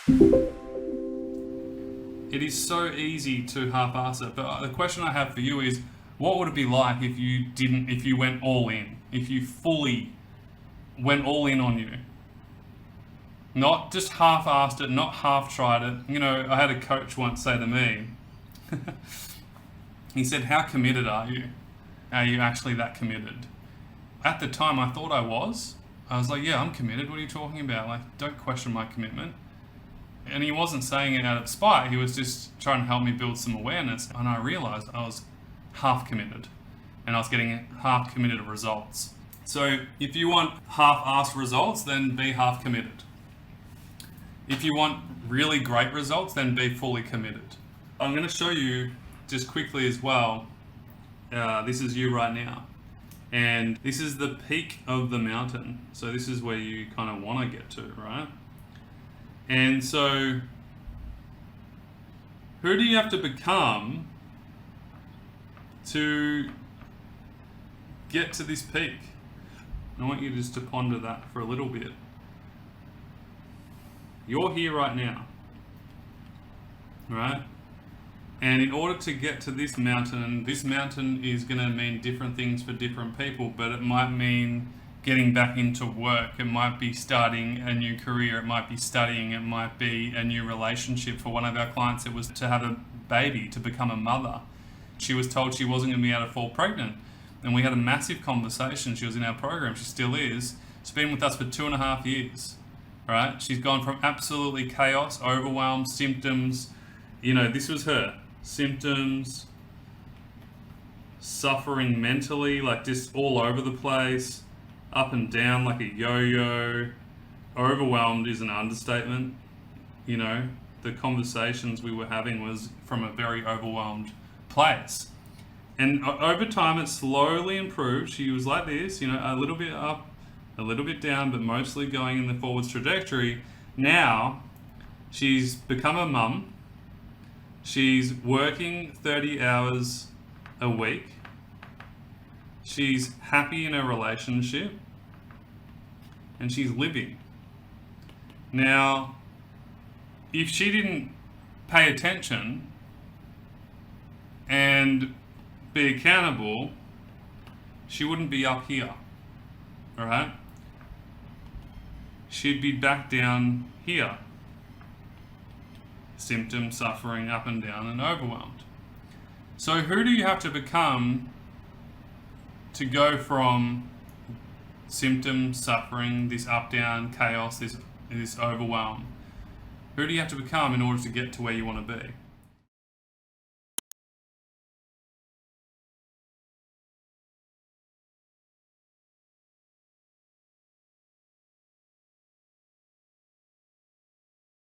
It is so easy to half-ass it, but the question I have for you is, what would it be like if you went all in, if you fully went all in on you? Not just half-assed it, not half-tried it. You know, I had a coach once say to me, he said, "How committed are you? Are you actually that committed?" At the time, I thought I was. I was like, "Yeah, I'm committed. What are you talking about? Like, don't question my commitment." And he wasn't saying it out of spite. He was just trying to help me build some awareness. And I realized I was half committed, and I was getting half committed results. So if you want half-assed results, then be half committed. If you want really great results, then be fully committed. I'm going to show you just quickly as well. This is you right now. And this is the peak of the mountain. So this is where you kind of want to get to, right? And so who do you have to become to get to this peak? I want you just to ponder that for a little bit. You're here right now, right? And in order to get to this mountain is going to mean different things for different people, but it might mean getting back into work. It might be starting a new career. It might be studying. It might be a new relationship. For one of our clients, it was to have a baby, to become a mother. She was told she wasn't going to be able to fall pregnant. And we had a massive conversation. She was in our program. She still is. She's been with us for 2.5 years, right? She's gone from absolutely chaos, overwhelm, symptoms. You know, this was her. Symptoms, suffering mentally, like just all over the place, up and down like a yo-yo. Overwhelmed is an understatement. You know, the conversations we were having was from a very overwhelmed place. And over time, it slowly improved. She was like this, you know, a little bit up, a little bit down, but mostly going in the forwards trajectory. Now, she's become a mum. She's working 30 hours a week. She's happy in her relationship. And she's living. Now, if she didn't pay attention and be accountable, she wouldn't be up here. All right? She'd be back down here. Symptom, suffering, up and down, and overwhelmed. So who do you have to become to go from symptom, suffering, this up, down, chaos, this overwhelm? Who do you have to become in order to get to where you want to be?